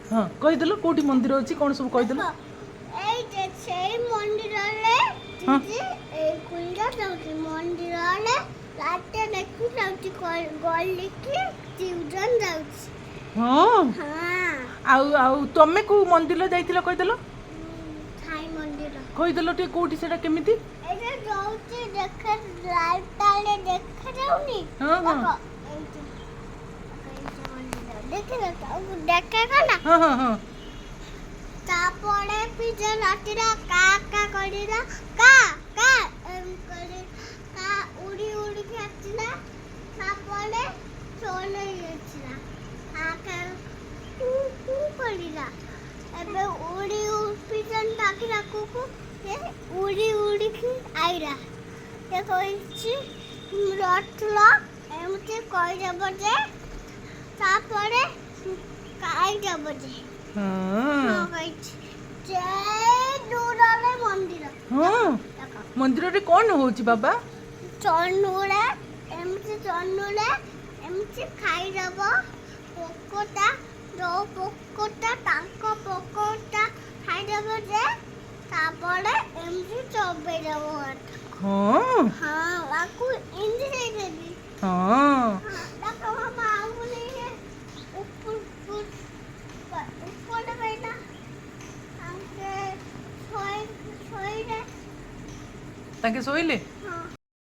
ହଁ କହିଦେଲ କୋଉଠି ମନ୍ଦିର ଅଛି କ'ଣ ସବୁ କହିଦେଲ। ସେଇ ମନ୍ଦିରରେ ହଁ ଏଇ କୁଞ୍ଜ ଯାଉଛି ମନ୍ଦିରରେ ରାତିରେ ଦେଖି ଯାଉଛି ଗଳିକି ଟ୍ୟୁସନ୍ ଯାଉଛି। ହଁ ହଁ ଆଉ ଆଉ ତମେ କୋଉ ମନ୍ଦିର ଯାଇଥିଲ କହିଦେଲ। ସାଇ ମନ୍ଦିର କହିଦେଲ ଟିକେ କୋଉଠି ସେଟା କେମିତି। ଏଇଟା ଯାଉଛି ଦେଖା ଲାଇଟ୍ ଦେଖାଯାଉନି ହଁ ହଁ ଦେଖ ଏଇଠି ମନ୍ଦିର ଦେଖିଲ ଦେଖା ହଁ ହଁ ହଁ ତାପରେ ପିଜା ରାତିରେ କା କା କରିଲା କା କା କରି କା ଉଡ଼ି ଉଡ଼ିକି ଆସିଲା ତାପରେ ଚলে ଯାଇଥିଲା କା କା କୁ କରିଲା ଏବେ ଉଡ଼ି ପିଜା ଡାକିଲା କୁକୁ ସେ ଉଡ଼ି ଉଡ଼ିକି ଆଇଲା ସେ କହିଛି ରଟଲ ଏମିତି କହିଦେବ ଯେ ତାପରେ ଖାଇଦେବ ଯେ ହଁ କହିଛି ଜୟ ଦୂରରେ ମନ୍ଦିର ହଁ ଦେଖ ମନ୍ଦିରରେ କ'ଣ ହଉଛି ବାବା। ଚନୁଳେ ଏମିତି ଖାଇଦେବ ପୋକଟା ଯୋଉ ପୋକଟା ତାଙ୍କ ପୋକଟା ଖାଇଦେବ ଯେ ତାପରେ ଏମିତି ଚବେଇଦେବ ହଁ ହଁ ଆକୁ ଏମିତି ଦେଇଦେବି ହଁ ଦେଖ ବାବା ଆଉ ଗୋଟେ ଉପରକୁ ଉପରଟା କହିଲା ତାଙ୍କେ ଶୋଇଲେ ତାଙ୍କେ ଶୋଇଲେ।